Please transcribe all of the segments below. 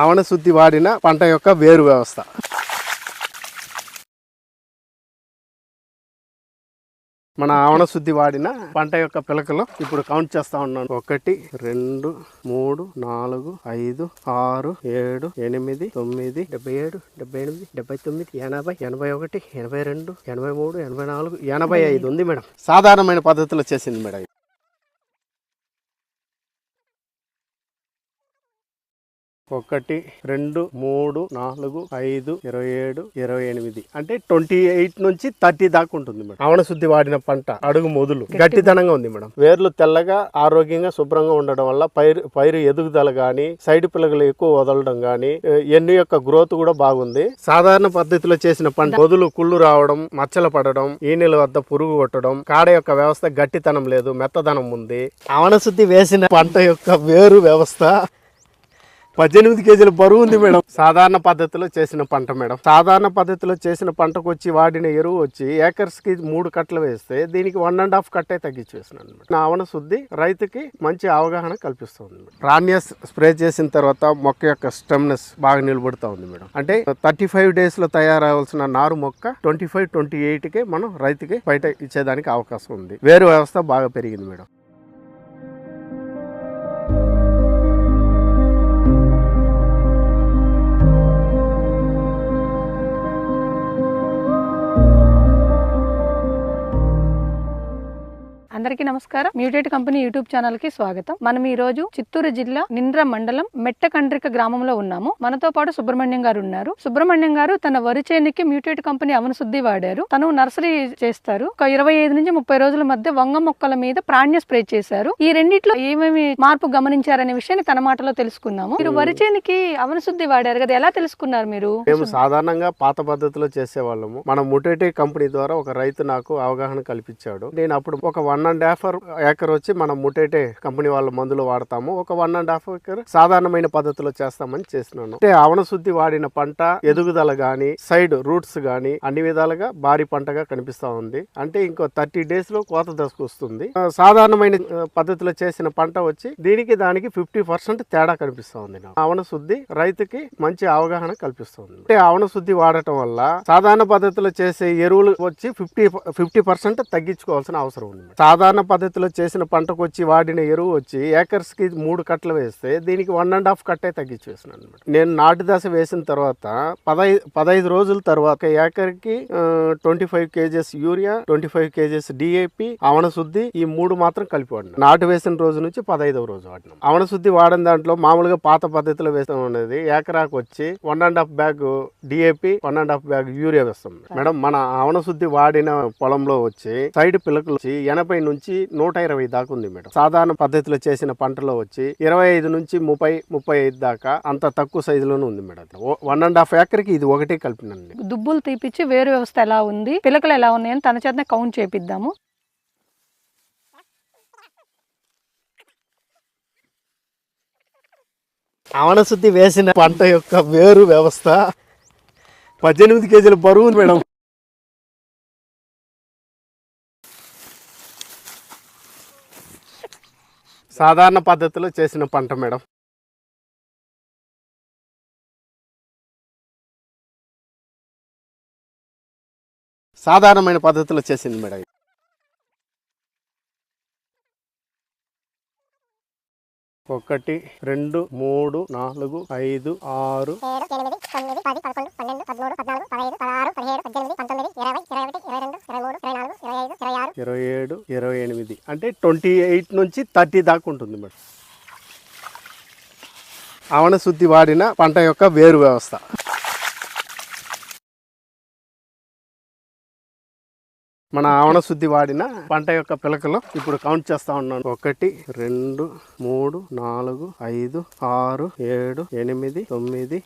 ఆవణ శుద్ధి వాడిన పంట యొక్క వేరు వ్యవస్థ. మన ఆవణ శుద్ధి వాడిన పంట యొక్క పిలకలు ఇప్పుడు కౌంట్ చేస్తా ఉన్నాను. 1 2 3 4 5 6 7 8 9 77 78 79 80 81 82 83 84 85 ఉంది మేడం. సాధారణమైన పద్ధతిలో చేసింది మేడం. 1 2 3 4 5 27 28 అంటే 28 నుంచి 30 దాకా ఉంటుంది మేడం. ఆవణ శుద్ధి వాడిన పంట అడుగు మొదలు గట్టిదనంగా ఉంది మేడం. వేర్లు తెల్లగా ఆరోగ్యంగా శుభ్రంగా ఉండడం వల్ల పైరు ఎదుగుదల గాని, సైడ్ పిల్లలు ఎక్కువ వదలడం గాని, ఎన్ను యొక్క గ్రోత్ కూడా బాగుంది. సాధారణ పద్ధతిలో చేసిన పంట మొదలు కుళ్ళు రావడం, మచ్చలు పడడం, ఈనెల వద్ద పురుగు కొట్టడం, కాడ యొక్క వ్యవస్థ గట్టితనం లేదు, మెత్తదనం ఉంది. ఆవణ శుద్ధి వేసిన పంట యొక్క వేరు వ్యవస్థ 18 కేజీల బరువు ఉంది మేడం. సాధారణ పద్ధతిలో చేసిన పంట మేడం. సాధారణ పద్ధతిలో చేసిన పంటకు వచ్చి వాడిన ఎరువు వచ్చి ఏకర్స్ కి 3 కట్టలు వేస్తే దీనికి 1.5 కట్టే తగ్గించేసినాను మేడం. నా ఆవణ శుద్ధి రైతుకి మంచి అవగాహన కల్పిస్తుంది. రానియస్ స్ప్రే చేసిన తర్వాత మొక్క యొక్క స్టెమ్నెస్ బాగా నిలబడుతూ ఉంది మేడం. అంటే 35 days లో తయారవలసిన నారు మొక్క 25-28 కే మనం రైతుకి బయట ఇచ్చేదానికి అవకాశం ఉంది. వేరు వ్యవస్థ బాగా పెరిగింది మేడం. అందరికీ నమస్కారం. మ్యూటేట్ కంపెనీ యూట్యూబ్ ఛానల్ కి స్వాగతం. మనం ఈ రోజు చిత్తూరు జిల్లా నింద్ర మండలం మెట్టకండ్రిక గ్రామంలో ఉన్నాము. మనతో పాటు సుబ్రహ్మణ్యం గారు ఉన్నారు. సుబ్రహ్మణ్యం గారు తన వరి చేనికి మ్యూటేట్ కంపెనీ ఆవణ శుద్ధి వాడారు. తను నర్సరీ చేస్తారు. ఒక 25 నుంచి 30 రోజుల మధ్య వంగ మొక్కల మీద ప్రాణ్య స్ప్రే చేశారు. ఈ రెండిట్లో ఏమేమి మార్పు గమనించారనే విషయాన్ని తన మాటలో తెలుసుకుందాము. మీరు వరి చేనికి ఆవణ శుద్ధి వాడారు కదా, ఎలా తెలుసుకున్నారు మీరు? మేము సాధారణంగా పాత పద్ధతిలో చేసేవాళ్ళము. మన మ్యూటేట్ కంపెనీ ద్వారా ఒక రైతు నాకు అవగాహన కల్పించాడు. నేను అప్పుడు ఒక 1.5 ఏకర్ వచ్చి మనం మ్యూటేట్ కంపెనీ వాళ్ళ మందులు వాడతాము, ఒక 1.5 ఏకర్ సాధారణమైన పద్ధతిలో చేస్తామని చేస్తున్నాను. అంటే ఆవణ శుద్ధి వాడిన పంట ఎదుగుదల గాని, సైడ్ రూట్స్ గాని అన్ని విధాలుగా భారీ పంటగా కనిపిస్తా ఉంది. అంటే ఇంకో 30 days లో కోత దశకు వస్తుంది. సాధారణమైన పద్ధతిలో చేసిన పంట వచ్చి దానికి 50% తేడా కనిపిస్తా ఉంది. ఆవణ శుద్ధి రైతుకి మంచి అవగాహన కల్పిస్తుంది. అంటే ఆవణ శుద్ధి వాడటం వల్ల సాధారణ పద్ధతిలో చేసే ఎరువులు వచ్చి 50% తగ్గించుకోవాల్సిన అవసరం ఉంది. సాధారణ పద్ధతిలో చేసిన పంటకు వచ్చి వాడిన ఎరువు వచ్చి ఏకర్స్ కి 3 కట్టలు వేస్తే దీనికి 1.5 కట్టే తగ్గించేసినాను. నేను నాటు దశ వేసిన తర్వాత 15 రోజుల తర్వాత ఏకర్ కి 25 kgs యూరియా, 25 kgs DAP, ఆవణ శుద్ధి ఈ 3 మాత్రం కలిపి వాడినా. నాటు వేసిన రోజు నుంచి 15వ రోజు వాడినాం. ఆవణ శుద్ధి వాడిన దాంట్లో మామూలుగా పాత పద్ధతిలో వేస్తాం అనేది ఏకరాకు వచ్చి 1.5 బ్యాగ్ DAP, 1.5 బ్యాగ్ యూరియా వేస్తాం మేడం. మన ఆవణ శుద్ధి వాడిన పొలంలో వచ్చి సైడ్ పిల్లకలు వచ్చి 80 నుంచి 120 దాకా ఉంది మేడం. సాధారణ పద్ధతిలో చేసిన పంటలో వచ్చి 25 నుంచి 30-35 దాకా అంత తక్కువ సైజులోనే ఉంది మేడం. 1.5 ఏకర్కి ఇది ఒకటే కలిపినండి. దుబ్బులు తీపిచ్చి వేరు వ్యవస్థ ఎలా ఉంది, పిలకలు ఎలా ఉన్నాయని తన చేత కౌంట్ చేపిద్దాము. ఆవణ శుద్ధి వేసిన పంట యొక్క వేరు వ్యవస్థ 18 కేజీల బరువు మేడం. సాధారణ పద్ధతిలో చేసిన పంట మేడం. సాధారణమైన పద్ధతిలో చేసింది మేడం. 1 2 3 4 5 6 27 28 అంటే 28 నుంచి 30 దాకా ఉంటుంది మేడం. ఆవణ శుద్ధి వాడిన పంట యొక్క వేరు వ్యవస్థ. మన ఆవణ శుద్ధి వాడిన పంట యొక్క పిలకలు ఇప్పుడు కౌంట్ చేస్తా ఉన్నాను. 1 2 3 4 5 6 7 8 9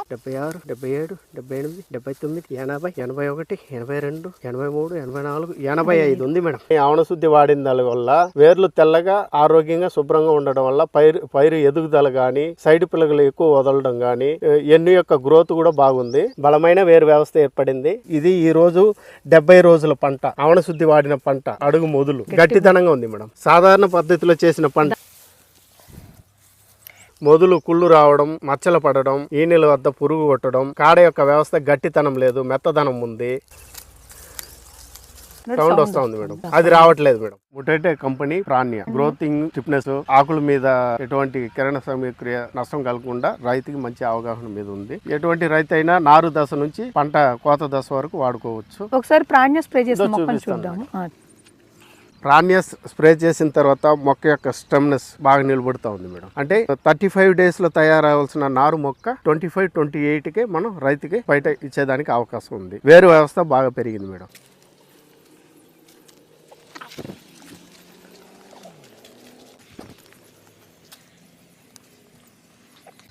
10 76, 77, 78, 79, 80, 81, 82, 83, 84, 85 ఉంది మేడం. ఈ ఆవణ శుద్ధి వాడిన దాని వల్ల వేర్లు తెల్లగా ఆరోగ్యంగా శుభ్రంగా ఉండడం వల్ల పైరు ఎదుగుదల గాని, సైడ్ పిల్లలు ఎక్కువ వదలడం గాని, ఎన్ను యొక్క గ్రోత్ కూడా బాగుంది. బలమైన వేరు వ్యవస్థ ఏర్పడింది. ఇది ఈ రోజు 70 రోజుల పంట, ఆవణ శుద్ధి వాడిన పంట. అడుగు మొదలు గట్టిదనంగా ఉంది మేడం. సాధారణ పద్ధతిలో చేసిన పంట మొదలు కుళ్ళు రావడం, మచ్చలు పడడం, ఈనెల వద్ద పురుగు కొట్టడం, కాడ యొక్క వ్యవస్థ గట్టితనం లేదు, మెత్తదనం ఉంది, సౌండ్ వస్తా ఉంది మేడం. అది రావట్లేదు మేడం. ముటేటే కంపెనీ ప్రాణ్య గ్రోతింగ్ స్టిఫ్నెస్, ఆకుల మీద ఎటువంటి కిరణ సమీక్రియ నష్టం కలగకుండా రైతుకి మంచి అవగాహన మీద ఉంది. ఎటువంటి రైతు అయినా నారు దశ నుంచి పంట కోత దశ వరకు వాడుకోవచ్చు. ఒకసారి ప్రాణ్య స్ప్రే చేసి మొక్కను చూద్దాము. ప్రాణ్యస్ స్ప్రే చేసిన తర్వాత మొక్క యొక్క స్టెమ్నెస్ బాగా నిలబడుతూ ఉంది మేడం. అంటే 35 days లో తయారవలసిన నారు మొక్క 25-28కే మనం రైతుకి బయట ఇచ్చేదానికి అవకాశం ఉంది. వేరు వ్యవస్థ బాగా పెరిగింది మేడం.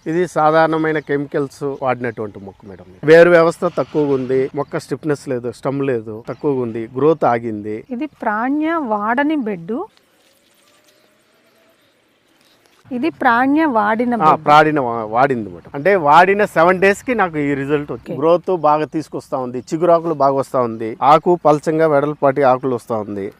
ఇది సాధారణమైన కెమికల్స్ వాడినటువంటి మొక్క మేడం. వేరు వ్యవస్థ తక్కువగా ఉంది, మొక్క స్టిఫ్నెస్ లేదు, స్టమ్ లేదు, తక్కువగా ఉంది, గ్రోత్ ఆగింది. ఇది ప్రాణ్య వాడని బెడ్, ఇది ప్రాణ్య వాడింది మేడం. అంటే వాడిన 7 days కి నాకు ఈ రిజల్ట్ వచ్చింది. గ్రోత్ బాగా తీసుకొస్తా ఉంది, చిగురాకులు బాగా వస్తా ఉంది, ఆకు పల్చంగా వెడల్పాటి ఆకులు వస్తా ఉంది.